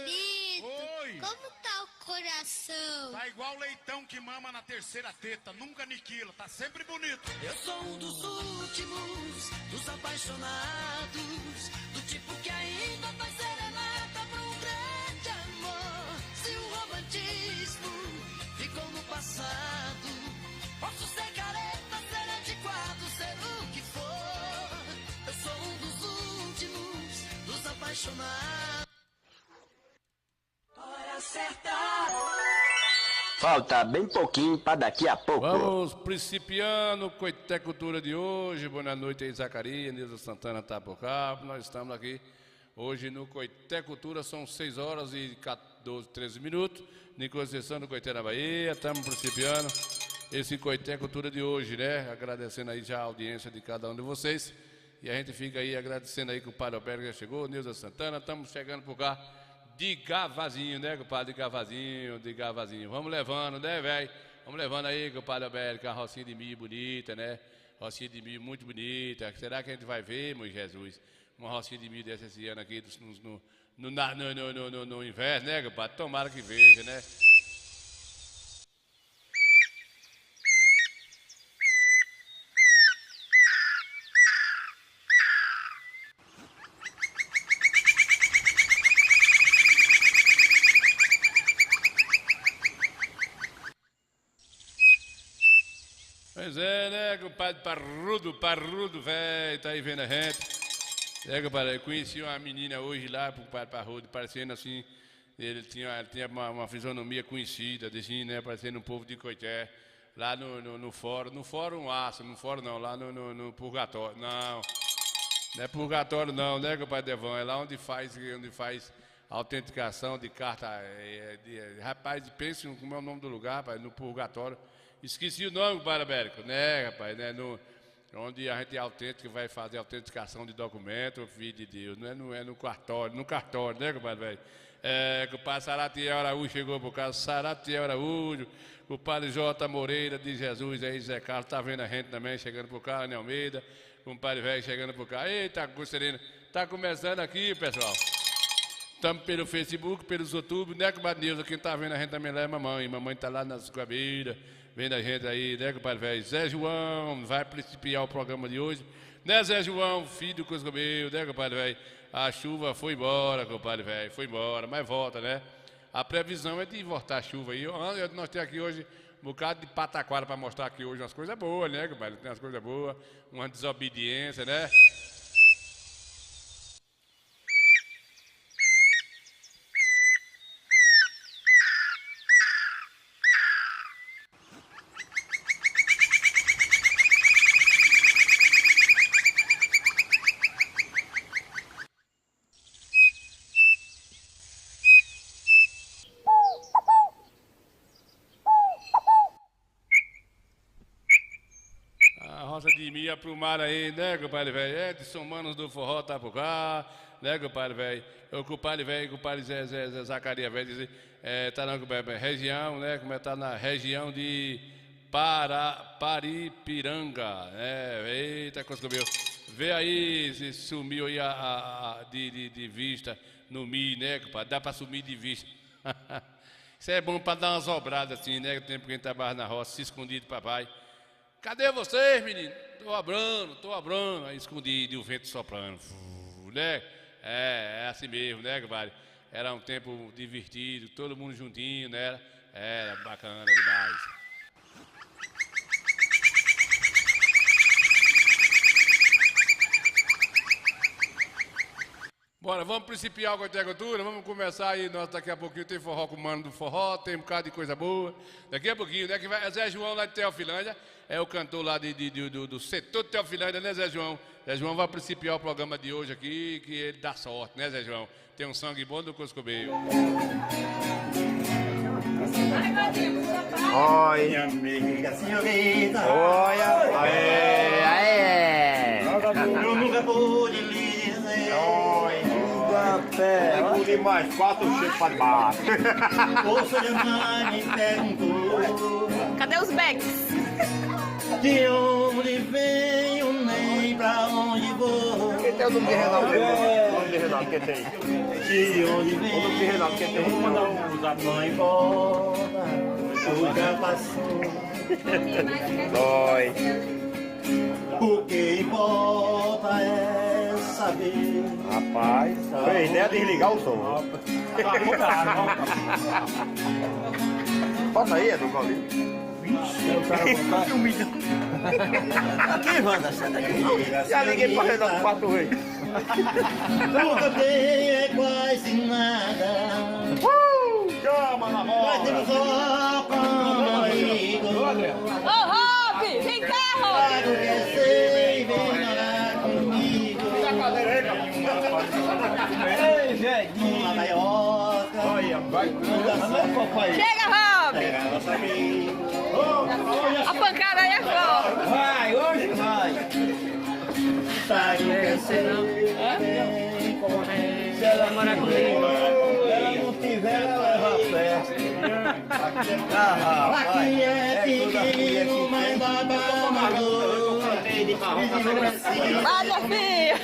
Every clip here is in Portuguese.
Palito, Oi. como tá o coração? Tá igual leitão que mama na terceira teta, nunca aniquila, tá sempre bonito. Eu sou um dos últimos, dos apaixonados, do tipo que ainda faz serenata pra um grande amor. Se o romantismo ficou no passado, posso ser careta, ser antiquado, ser o que for. Eu sou um dos últimos, dos apaixonados. Hora certa. Falta bem pouquinho para daqui a pouco. Vamos principiando com a cultura de hoje. Boa noite aí, Zacarias, Nilza Santana tá por cá. Nós estamos aqui hoje no Coité Cultura, são 6 horas e 12, 13 minutos. Nicolas Sessão do Coité na Bahia, estamos principiando esse Coité Cultura de hoje, né? Agradecendo aí já a audiência de cada um de vocês. E a gente fica aí agradecendo aí que o Padre Alberto já chegou, Nilza Santana, estamos chegando por cá. De Gavazinho, né, compadre? De Gavazinho. Vamos levando, né, velho? Vamos levando aí, compadre Alberto, a rocinha de milho bonita, né? Rocinha de milho muito bonita. Será que a gente vai ver, meu Jesus, uma rocinha de milho dessa esse ano aqui no inverno, né, compadre? Tomara que veja, né? Pois é, né, compadre parrudo, velho, tá aí vendo a gente. É, compadre, eu conheci uma menina hoje lá, compadre parrudo, parecendo assim, ele tinha uma fisionomia conhecida, assim, né, parecendo um povo de Coité, lá no fórum Aço, no fórum não, lá no Purgatório, não é Purgatório não, né, compadre Devão, é lá onde faz autenticação de carta, rapaz, pense como é o nome do lugar, rapaz, no Purgatório. Esqueci o nome, compadre Américo, né, rapaz, né, onde a gente é autêntico, vai fazer autenticação de documento, filho de Deus, não é no cartório, né, compadre, velho? É, compadre Saratiel Araújo chegou por casa, Saratiel Araújo, compadre J. Moreira de Jesus, aí Zé Carlos, tá vendo a gente também, chegando por cá, Ana Almeida, compadre velho chegando por cá, eita, Costerina, tá começando aqui, pessoal. Estamos pelo Facebook, pelos YouTube, né, compadre Nilza, quem tá vendo a gente também lá é mamãe tá lá nas Guabeiras, vendo a gente aí, né, compadre velho? Zé João vai principiar o programa de hoje. Né, Zé João, filho do Coscomeu, né, compadre velho? A chuva foi embora, compadre velho, foi embora, mas volta, né? A previsão é de voltar a chuva aí. Nós temos aqui hoje um bocado de pataquara para mostrar aqui hoje umas coisas boas, né, compadre? Tem umas coisas boas, uma desobediência, né? De Mia pro mar aí, né, compadre velho? Edson Manos do Forró tá por cá, né, compadre velho? O compadre velho, compadre Zé Zacarias velho, tá na região, né, como é, tá na região de Paripiranga, né, eita, coisa que eu vi. Vê aí, se sumiu aí de vista no Mi, né, compadre? Dá pra sumir de vista. Isso é bom pra dar umas obradas assim, né, o tempo que a gente trabalha na roça, se escondido, papai. Cadê vocês, menino? Tô abrando, aí escondido e o vento soprando, né? É assim mesmo, né, compadre? Era um tempo divertido, todo mundo juntinho, né? Era bacana demais. Bora, vamos principiar com a cultura, vamos começar aí, nós daqui a pouquinho tem forró com o mano do forró, tem um bocado de coisa boa, daqui a pouquinho, né, que vai, Zé João lá de Teofilândia, é o cantor lá do setor de Teofilândia, né, Zé João? Zé João vai principiar o programa de hoje aqui, que ele dá sorte, né, Zé João? Tem um sangue bom do Coscobeio. Oi, amiga senhorita. Oi, aê. Eu nunca pude lhe dizer. Oi, pude mais 4 cheiros para baixo. O seu mãe me perguntou. Cadê os becks? De onde venho, nem pra onde vou. tem o nome de Reinaldo. O nome de Reinaldo que tem. De onde vem? O nome de Reinaldo que tem. Vamos mandar um zap lá embora. Tu já passou. Dói. O que importa é saber. Rapaz, foi a ideia de desligar o som. Bota aí, Edu Paulinho. Levanta, senta aqui. Já liguei pra Reinaldo 4 vezes. Nunca tem é quase nada. Chama na Mas roda. temos só como amigo. Ô, Rob, vem cá, Claro Rob. que é sei, vem morar comigo. Ei, gente. Numa gaiola. Olha, vai. Chega, Rob. Pega a nossa amiga. A pancada aí é forte. Vai, hoje vai. Sabe o que é ser, vem correndo. Se ela morar comigo, ela não tiver, ela leva a festa. Aqui é pequeno, mas baba amador. Vai, minha filha.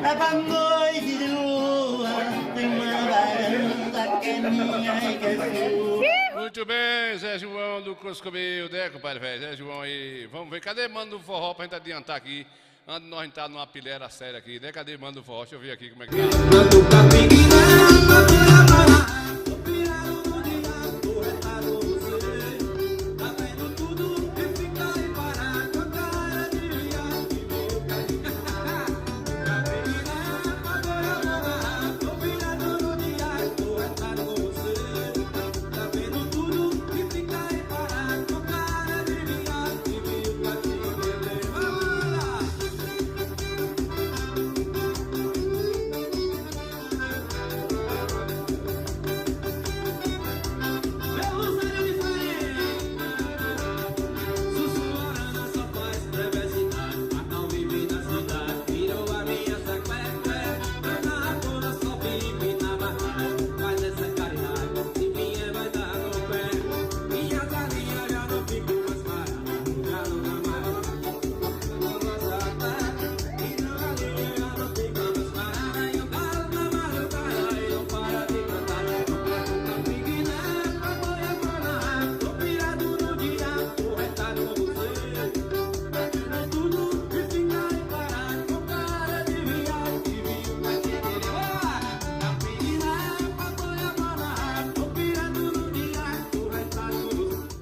É pra noite de lua, tem uma varanda que é minha e que é sua. Muito bem, Zé João do Coscomil, né, compadre velho? Zé João aí. Vamos ver, cadê Mano do Forró pra gente adiantar aqui? Antes de nós entrar numa pilera séria aqui, né? Cadê Mano do Forró? Deixa eu ver aqui como é que tá.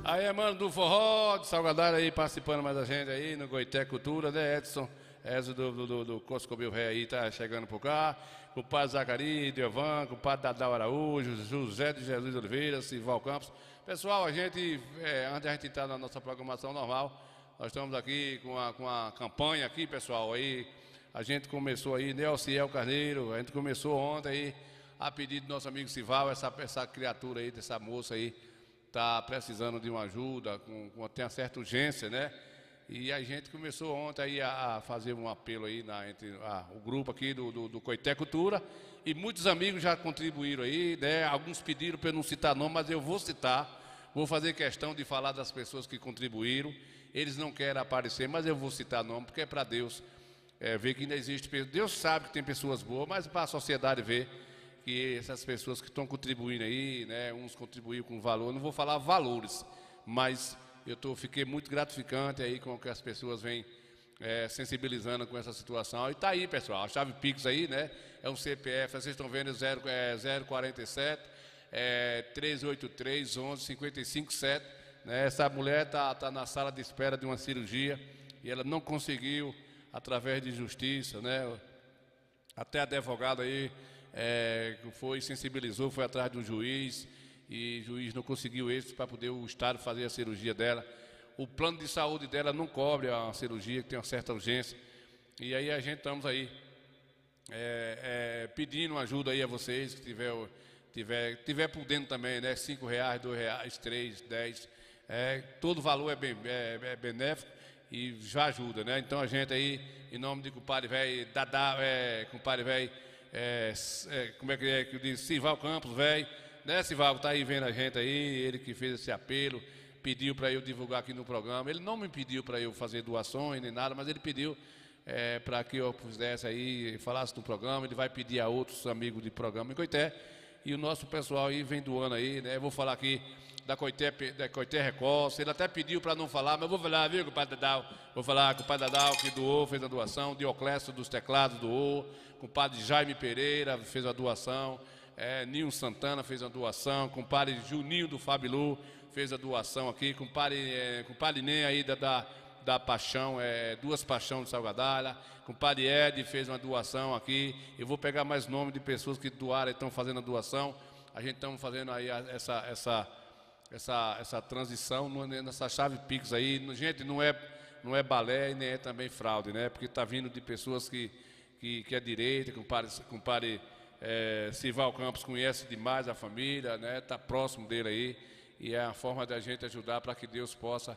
Aí é Mano do Forró, de Salgadar aí, participando mais da gente aí, no Goité Cultura, né, Edson? Edson do Coscomil Ré aí, tá chegando por cá. Com o padre Zacari, Diovan, com o padre Dadal Araújo, José de Jesus Oliveira, Sival Campos. Pessoal, a gente, antes de a gente entrar na nossa programação normal, nós estamos aqui com a campanha aqui, pessoal, aí a gente começou aí, Nelciel Carneiro, a gente começou ontem aí, a pedido do nosso amigo Sival, essa criatura aí, dessa moça aí, está precisando de uma ajuda, tem uma certa urgência, né? E a gente começou ontem aí a fazer um apelo aí entre o grupo aqui do Coité Cultura, e muitos amigos já contribuíram aí, né? Alguns pediram para eu não citar nome, mas eu vou citar, vou fazer questão de falar das pessoas que contribuíram. Eles não querem aparecer, mas eu vou citar nome, porque é para Deus ver que ainda existe pessoas. Deus sabe que tem pessoas boas, mas para a sociedade ver que essas pessoas que estão contribuindo aí, né, uns contribuíram com valor, não vou falar valores, mas fiquei muito gratificante aí com que as pessoas vêm sensibilizando com essa situação. E está aí, pessoal, a chave Pix aí, né, é um CPF, vocês estão vendo, 047 383 11 55 7, né, essa mulher tá na sala de espera de uma cirurgia e ela não conseguiu, através de justiça, né, até advogado aí, sensibilizou, foi atrás do juiz, e o juiz não conseguiu êxito para poder o Estado fazer a cirurgia dela. O plano de saúde dela não cobre a cirurgia, que tem uma certa urgência. E aí a gente estamos aí pedindo ajuda aí a vocês, que tiver por dentro também, né? R$5, R$2, 3, 10. Todo valor é benéfico e já ajuda, né? Então a gente aí, em nome de compadre velho, compadre velho, como é que eu disse? Sival Campos, velho, né, Sival, tá aí vendo a gente aí, ele que fez esse apelo, pediu para eu divulgar aqui no programa. Ele não me pediu para eu fazer doações nem nada, mas ele pediu para que eu pudesse aí, falasse no programa. Ele vai pedir a outros amigos de programa em Coité. E o nosso pessoal aí vem doando aí, né? Eu vou falar aqui da Coité Record. Ele até pediu para não falar, mas eu vou falar, viu, com o Padre Dadal? Vou falar com o Padre Dadal, que doou, fez a doação. Dioclésio dos Teclados doou. Com o Padre Jaime Pereira fez a doação. Ninho Santana fez a doação. Com o Padre Juninho do Fabilu fez a doação aqui. Com o Padre Ney aí da Paixão, Duas Paixões de Salgadalha. Com o Padre Ed fez uma doação aqui. Eu vou pegar mais nomes de pessoas que doaram e estão fazendo a doação. A gente estamos fazendo aí essa transição nessa chave Pix aí. Gente, não é balé e nem é também fraude, né? Porque está vindo de pessoas que é direita, com o padre Sival Campos conhece demais a família, né? Está próximo dele aí. E é a forma da gente ajudar para que Deus possa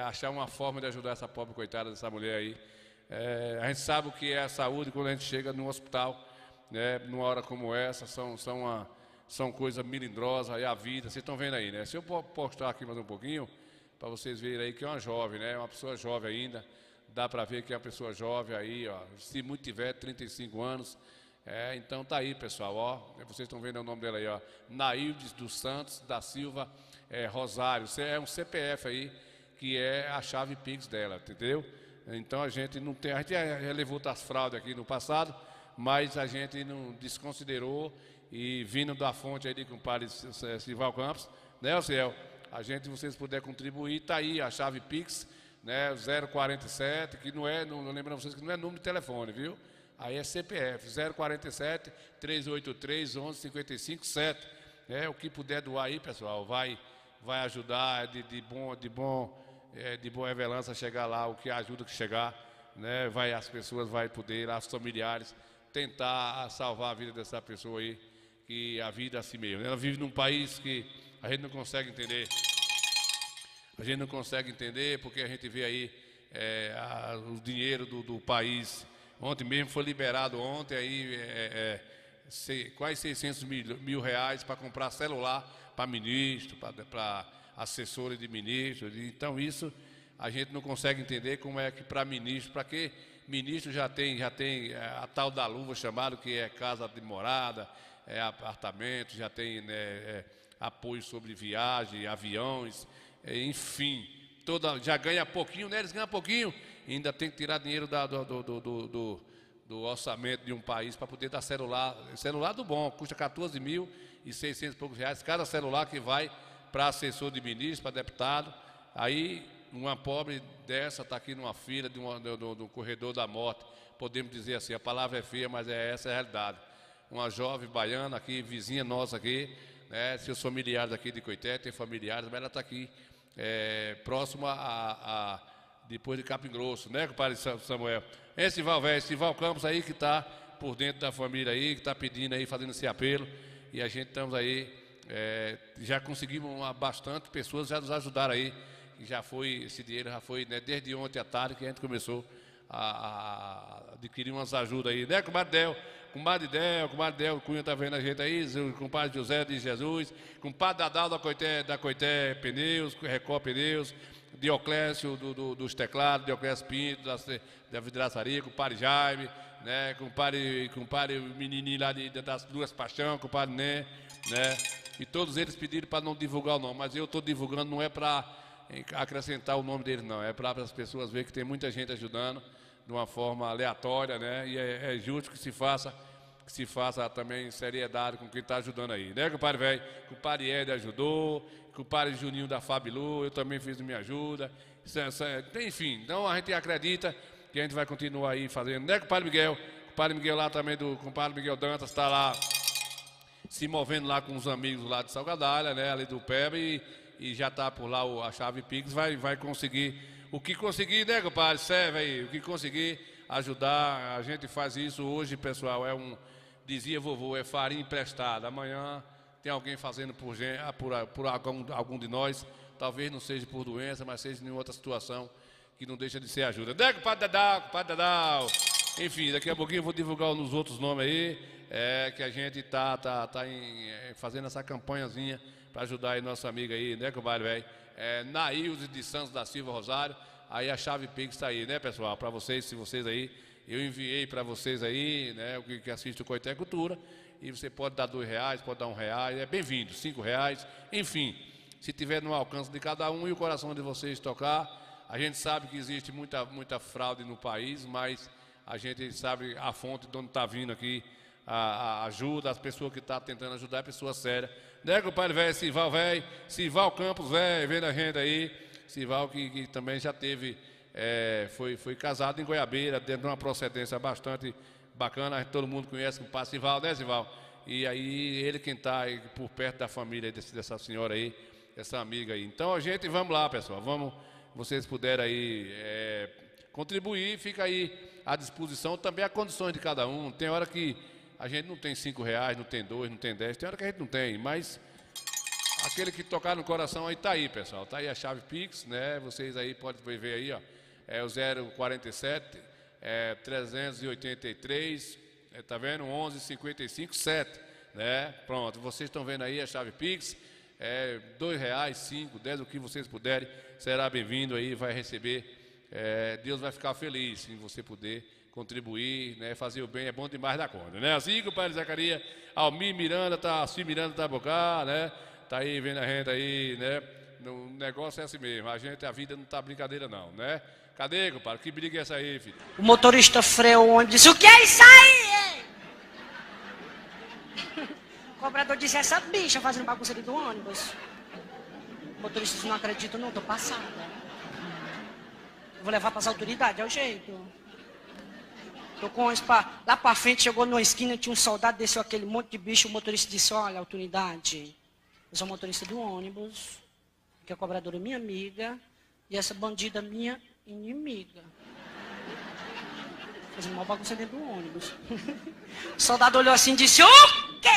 achar uma forma de ajudar essa pobre coitada dessa mulher aí. A gente sabe o que é a saúde quando a gente chega no hospital, né? Numa hora como essa, são coisas melindrosas, aí a vida, vocês estão vendo aí, né? Se eu postar aqui mais um pouquinho, para vocês verem aí que é uma jovem, né? Uma pessoa jovem ainda, dá para ver que é uma pessoa jovem aí, ó, se muito tiver, 35 anos, então tá aí, pessoal, ó, vocês estão vendo o nome dela aí, ó, Naildes dos Santos da Silva Rosário, é um CPF aí, que é a chave Pix dela, entendeu? Então a gente não tem, a gente já levou das fraudes aqui no passado, mas a gente não desconsiderou. E vindo da fonte aí de compadre Sival Campos, né, Ciel? A gente, se vocês puderem contribuir, tá aí a chave Pix, né, 047, que não lembrando vocês que não é número de telefone, viu? Aí é CPF, 047 383 1155 7. O que puder doar aí, pessoal, vai ajudar de boa revelança chegar lá, o que ajuda que chegar, né? As pessoas vai poder, as familiares, tentar salvar a vida dessa pessoa aí, que a vida é assim mesmo. Ela vive num país que a gente não consegue entender. A gente não consegue entender porque a gente vê aí o dinheiro do país. Ontem mesmo foi liberado, quase 600 mil reais para comprar celular para ministro, para assessores de ministros. Então isso a gente não consegue entender como é que para ministro, para que ministro já tem a tal da luva chamada, que é casa de morada, apartamento, já tem, né, apoio sobre viagem, aviões, enfim, já ganha pouquinho, né? Eles ganham pouquinho, ainda tem que tirar dinheiro do orçamento de um país para poder dar celular do bom, custa 14.600 e poucos reais, cada celular que vai para assessor de ministro, para deputado. Aí uma pobre dessa está aqui numa fila do corredor da morte, podemos dizer assim, a palavra é feia, mas essa é a realidade. Uma jovem baiana aqui, vizinha nossa aqui, né, seus familiares aqui de Coité, tem familiares, mas ela está aqui, próxima depois de Capim Grosso, né, compadre Samuel? Esse Sival Campos aí que está por dentro da família aí, que está pedindo aí, fazendo esse apelo, e a gente estamos aí, já conseguimos bastante pessoas já nos ajudaram aí, esse dinheiro já foi, né, desde ontem à tarde que a gente começou a adquirir umas ajudas aí, né, compadre Del Cunha está vendo a gente aí, o compadre José de Jesus, compadre Dadal da Coité Pneus, Record Pneus, Dioclésio dos Teclados, Dioclésio Pinto da vidraçaria, compadre Jaime, né, compadre menininho lá das Duas Paixões, compadre Né, e todos eles pediram para não divulgar o nome, mas eu estou divulgando, não é para acrescentar o nome deles, não, é para as pessoas verem que tem muita gente ajudando de uma forma aleatória, né? E é justo que se faça também seriedade com quem está ajudando aí, né, compadre velho? Compadre Ed ajudou, compadre Juninho da Fabilu, eu também fiz minha ajuda, enfim, então a gente acredita que a gente vai continuar aí fazendo, né, compadre Miguel? Compadre Miguel lá também, do compadre Miguel Dantas, está lá se movendo lá com os amigos lá de Salgadalha, né, ali do PEB, e já está por lá a chave Pix, vai conseguir o que conseguir, né, compadre? Serve aí, o que conseguir ajudar, a gente faz isso hoje, pessoal, dizia vovô, é farinha emprestada. Amanhã tem alguém fazendo por algum de nós, talvez não seja por doença, mas seja em outra situação que não deixa de ser ajuda. Né, compadre Dadal? Enfim, daqui a pouquinho eu vou divulgar nos outros nomes aí, que a gente está fazendo essa campanhazinha para ajudar aí nossa amiga aí, né, compadre, velho? Nailde de Santos da Silva Rosário. Aí a chave Pix está aí, né, pessoal? Para vocês, se vocês aí, eu enviei para vocês aí, né, o que assiste o Coité Cultura. E você pode dar R$2, pode dar R$1, é bem-vindo, R$5, enfim. Se tiver no alcance de cada um e o coração de vocês tocar, a gente sabe que existe muita fraude no país, mas a gente sabe a fonte de onde está vindo aqui a ajuda, as pessoas que estão tentando ajudar, é pessoa séria. Né, compadre velho, Sival Campos, velho, vendo a gente aí. Sival que também já teve, foi casado em Goiabeira, dentro de uma procedência bastante bacana, todo mundo conhece o padre Sival, né, Sival? E aí ele quem está por perto da família dessa senhora aí, essa amiga aí. Então a gente, vamos lá, pessoal, vamos, vocês puderem aí contribuir, fica aí à disposição, também a condições de cada um. Tem hora que a gente não tem R$5, não tem 2, não tem 10, tem hora que a gente não tem, mas aquele que tocar no coração aí tá aí, pessoal, tá aí a chave Pix, né? Vocês aí podem ver aí, ó, é o 047 383, tá vendo? 11 55 7, né? Pronto, vocês estão vendo aí a chave Pix, R$2, 5, 10, o que vocês puderem, será bem-vindo aí, vai receber, Deus vai ficar feliz se você puder contribuir, né? Fazer o bem é bom demais da conta, né? Assim que o Padre Zacarias, Almir Miranda tá por cá, né? Tá aí vendo a gente aí, né? O negócio é assim mesmo, a vida não tá brincadeira não, né? Cadê, compadre? Que briga é essa aí, filho? O motorista freou o ônibus e disse, o que é isso aí, hein? O cobrador disse, essa bicha fazendo bagunça ali do ônibus. O motorista disse, não acredito não, tô passada. Vou levar para as autoridades, é o jeito. Tô com lá para frente, chegou numa esquina, tinha um soldado, desceu aquele monte de bicho, o motorista disse, olha, autoridade, eu sou motorista do ônibus, que a cobradora é minha amiga, e essa bandida minha inimiga. Fazendo uma bagunça dentro do ônibus. O soldado olhou assim e disse, o quê?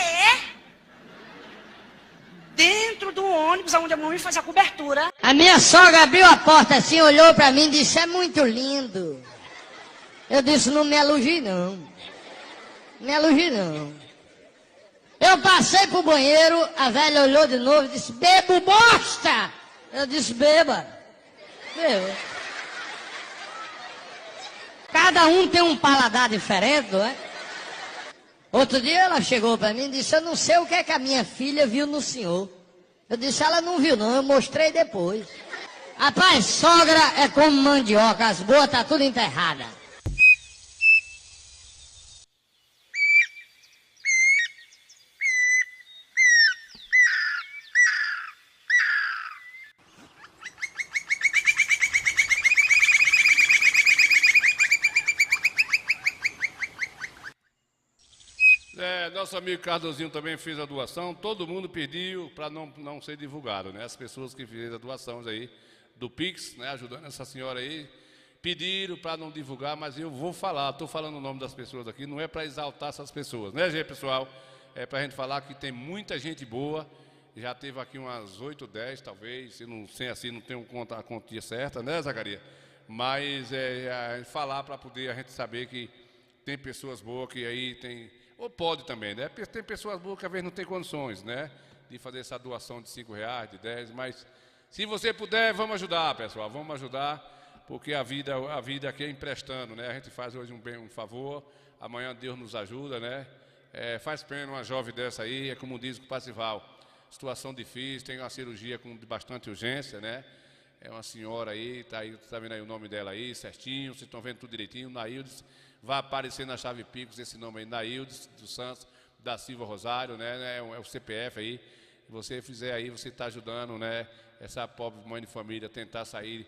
Dentro do ônibus, onde a mamãe faz a cobertura. A minha sogra abriu a porta assim, olhou pra mim e disse, é muito lindo. Eu disse, não me elogie não. Me elogie não. Eu passei pro banheiro, a velha olhou de novo e disse, bebo bosta! Eu disse, beba. Beba. Cada um tem um paladar diferente, não é? Outro dia ela chegou pra mim e disse, eu não sei o que é que a minha filha viu no senhor. Eu disse, ela não viu não, eu mostrei depois. Rapaz, sogra é como mandioca, as boas tá tudo enterrada. Nosso amigo Cardozinho também fez a doação, todo mundo pediu para não ser divulgado, né? As pessoas que fizeram a doação aí do Pix, né? Ajudando essa senhora aí, pediram para não divulgar, mas eu vou falar, estou falando o nome das pessoas aqui, não é para exaltar essas pessoas, né, gente, pessoal? É para a gente falar que tem muita gente boa, já teve aqui umas 8, 10 talvez, se não sei assim, não tenho a quantia certa, né, Zacarias? Mas falar para poder a gente saber que tem pessoas boas que aí tem... Ou pode também, né? Tem pessoas boas que às vezes não tem condições, né? De fazer essa doação de R$5, de 10, mas se você puder, vamos ajudar, pessoal. Vamos ajudar, porque a vida aqui é emprestando, né? A gente faz hoje um favor, amanhã Deus nos ajuda, né? Faz pena uma jovem dessa aí, é como diz o Passival, situação difícil, tem uma cirurgia com bastante urgência, né? É uma senhora aí, tá vendo aí o nome dela aí, certinho, vocês estão vendo tudo direitinho, Naildes. Vai aparecer na chave Pix esse nome aí, Naildes dos Santos da Silva Rosário, né? É o CPF aí. Se você fizer aí, você está ajudando, né? Essa pobre mãe de família a tentar sair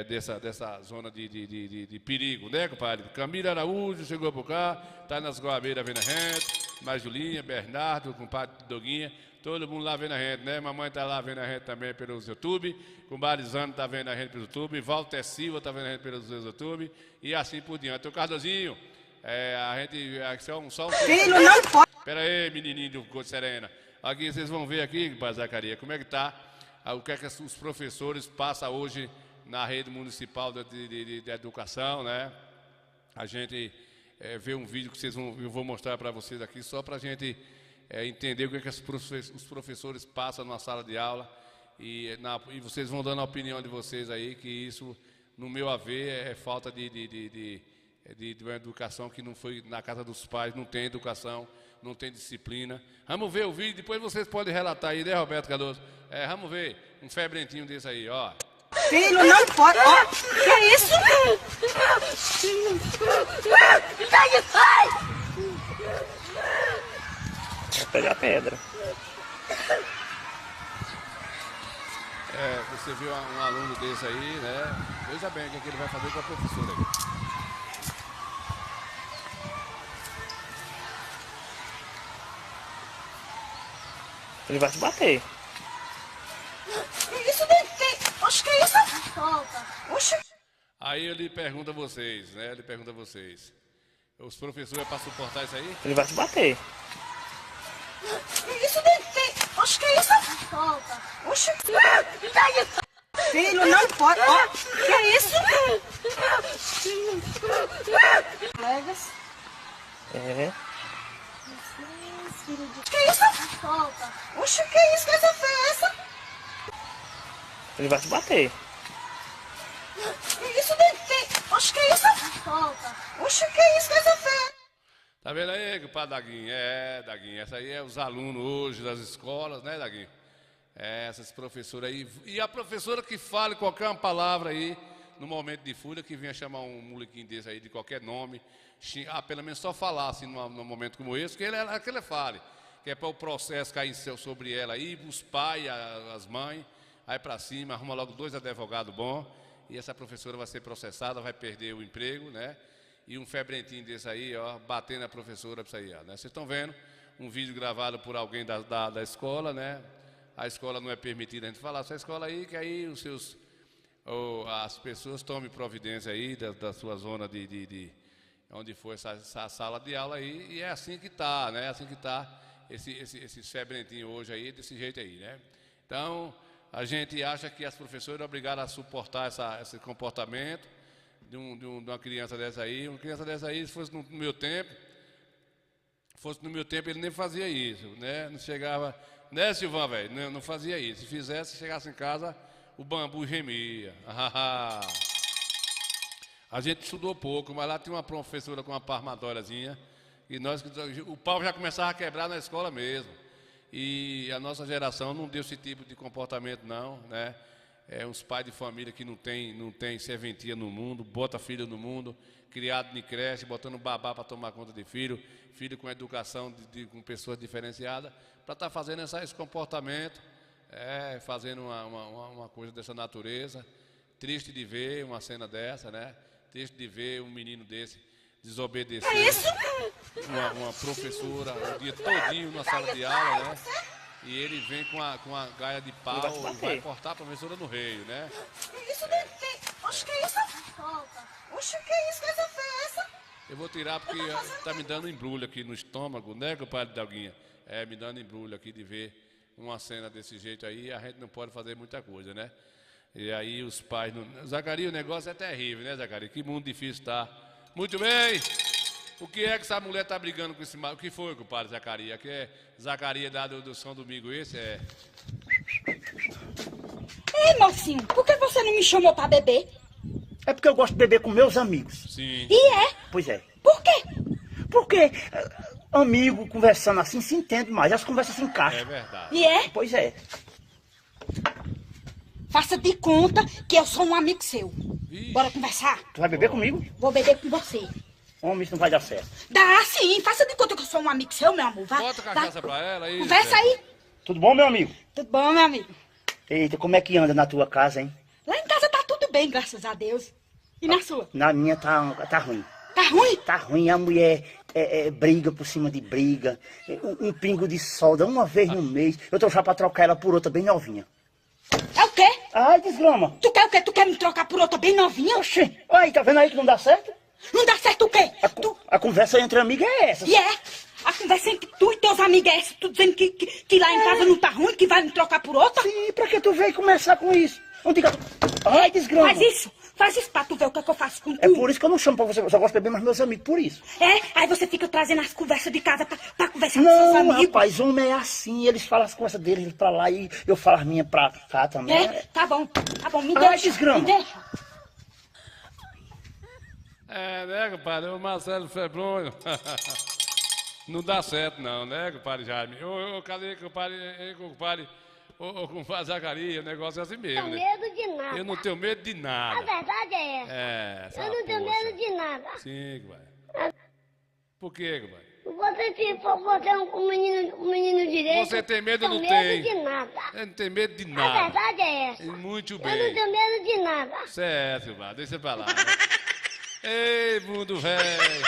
dessa zona de perigo, né, compadre? Camila Araújo chegou por cá, está nas Goiabeiras vendo a gente, mais Julinha, Bernardo, compadre Doguinha, todo mundo lá vendo a gente, né? Mamãe está lá vendo a gente também pelos YouTube, compadre Zano está vendo a gente pelo YouTube, Walter Silva está vendo a gente pelos YouTube, e assim por diante. O Cardozinho, a gente... Só um Filho, não pode. Espera aí, menininho do Cor Serena. Aqui vocês vão ver aqui, compadre Zacarias, como é que está, o que é que os professores passam hoje na rede municipal de educação, né? A gente vê um vídeo que eu vou mostrar para vocês aqui, só para a gente entender o que, que os professores passam na sala de aula e vocês vão dando a opinião de vocês aí, que isso, no meu haver, é falta de uma educação que não foi na casa dos pais, não tem educação, não tem disciplina. Vamos ver o vídeo, depois vocês podem relatar aí, né, Roberto Cardoso? Vamos ver um febrentinho desse aí, ó. Filho, não pode. Ó, que é isso? Vou pegar pedra. Você viu um aluno desse aí, né? Veja bem o que ele vai fazer com a professora aí. Ele vai te bater. Isso tem. Acho que é isso. Oxe. Aí ele pergunta a vocês, né? Ele pergunta a vocês. Os professores é para suportar isso aí? Ele vai te bater. Isso tem. Acho que é isso. Oxe. Filho, não pode. Ó, que é isso? Colegas. É. Que é isso? Oxe, que é isso? Que essa feia é essa? Ele vai te bater. Isso tem. Acho que é isso. Oxe, que é isso? Que essa feia? Tá vendo aí, compadre Daguinho? Daguinho, essa aí é os alunos hoje das escolas, né, Daguinho? Essas professoras aí. E a professora que fale qualquer uma palavra aí, no momento de fúria, que venha chamar um molequinho desse aí de qualquer nome, pelo menos só falar assim num momento como esse, que ele fale. Que é para o processo cair sobre ela aí, os pais, as mães, aí para cima, arruma logo 2 advogados bons, e essa professora vai ser processada, vai perder o emprego, né? E um febrentinho desse aí, ó, batendo a professora para sair, ó, né? Vocês estão vendo um vídeo gravado por alguém da escola, né? A escola não é permitida a gente falar essa escola aí, que aí as pessoas tomem providência aí da sua zona de onde foi essa sala de aula aí, e é assim que tá, né? É assim que tá esse febrentinho hoje aí, desse jeito aí, né? Então, a gente acha que as professoras são obrigadas a suportar esse comportamento de uma criança dessa aí. Uma criança dessa aí, se fosse no meu tempo, ele nem fazia isso, né? Não chegava, né, Silvão, velho? Não fazia isso. Se fizesse, chegasse em casa, o bambu gemia. A gente estudou pouco, mas lá tinha uma professora com uma palmadóriazinha, e o pau já começava a quebrar na escola mesmo. E a nossa geração não deu esse tipo de comportamento, não, né? Uns pais de família que não tem serventia no mundo, bota filho no mundo, criado em creche, botando babá para tomar conta de filho com educação com pessoas diferenciadas, para estar fazendo esse comportamento, fazendo uma coisa dessa natureza. Triste de ver uma cena dessa, né? Triste de ver um menino desse desobedecer uma professora o dia todinho na sala de aula, né? E ele vem com a gaia de pau e vai cortar a professora no reio, né? Isso tem. Acho que é isso. Oxe, que é isso? Que essa feia é essa? Eu vou tirar porque tá me dando embrulho aqui no estômago, né, compadre Dalguinha? Me dando embrulho aqui de ver uma cena desse jeito aí, a gente não pode fazer muita coisa, né? E aí os pais... Zacarias, o negócio é terrível, né, Zacarias? Que mundo difícil tá. Muito bem! O que é que essa mulher tá brigando com esse... O que foi, compadre Zacarias? Que é Zacarias dado do São Domingo esse? Ei, mocinho, por que você não me chamou pra beber? É porque eu gosto de beber com meus amigos. Sim. E é? Pois é. Por quê? Porque amigo conversando assim se entende mais, as conversas se encaixam. É verdade. E é? Pois é. Faça de conta que eu sou um amigo seu. Vixe. Bora conversar? Tu vai beber comigo? Vou beber com você. Homem, isso não vai dar certo. Dá sim, faça de conta que eu sou um amigo seu, meu amor. Vai, Bota a cachaça pra ela aí. Conversa aí. Tudo bom, meu amigo? Tudo bom, meu amigo? Eita, como é que anda na tua casa, hein? Lá em casa tá tudo bem, graças a Deus. E na sua? Na minha tá ruim. Tá ruim? Tá ruim, a mulher briga por cima de briga. Um pingo de solda uma vez no mês. Eu tô já pra trocar ela por outra bem novinha. É o quê? Ai, desgrama. Tu quer o quê? Tu quer me trocar por outra bem novinha? Oxê, aí, tá vendo aí que não dá certo? Não dá certo o quê? A conversa entre amigos é essa. E é? A conversa entre tu e teus amigos é essa? Tu dizendo que lá em casa não tá ruim, que vai me trocar por outra? Sim, pra que tu veio começar com isso? Não diga... Ai, desgrama. Faz isso. Faz isso pra tu ver o que, é que eu faço com tu. É por isso que eu não chamo pra você, eu só gosto de beber mais meus amigos, por isso. É? Aí você fica trazendo as conversas de casa pra conversar com seus Não, amigos. rapaz, homem é assim, eles falam as conversas deles pra lá e eu falo as minhas pra cá também. É? Tá bom, me Ai, deixa. desgrama. Me deixa. É, né, compadre? O Marcelo Febronho. Não dá certo, não, né, compadre Jaime? Cadê, compadre? Ô, compadre Zacarias, o negócio é assim mesmo, né? Medo de nada. Eu não tenho medo de nada. A verdade é essa. É, Eu não tenho medo de nada. Sim, compadre. Por quê, compadre? Você é um menino direito. Você tem medo ou não tem? tem? Medo de nada. Eu não tenho medo de A nada. verdade é essa. Muito Eu não bem. tenho medo de nada. Certo, compadre, deixa pra lá. Ei, mundo velho.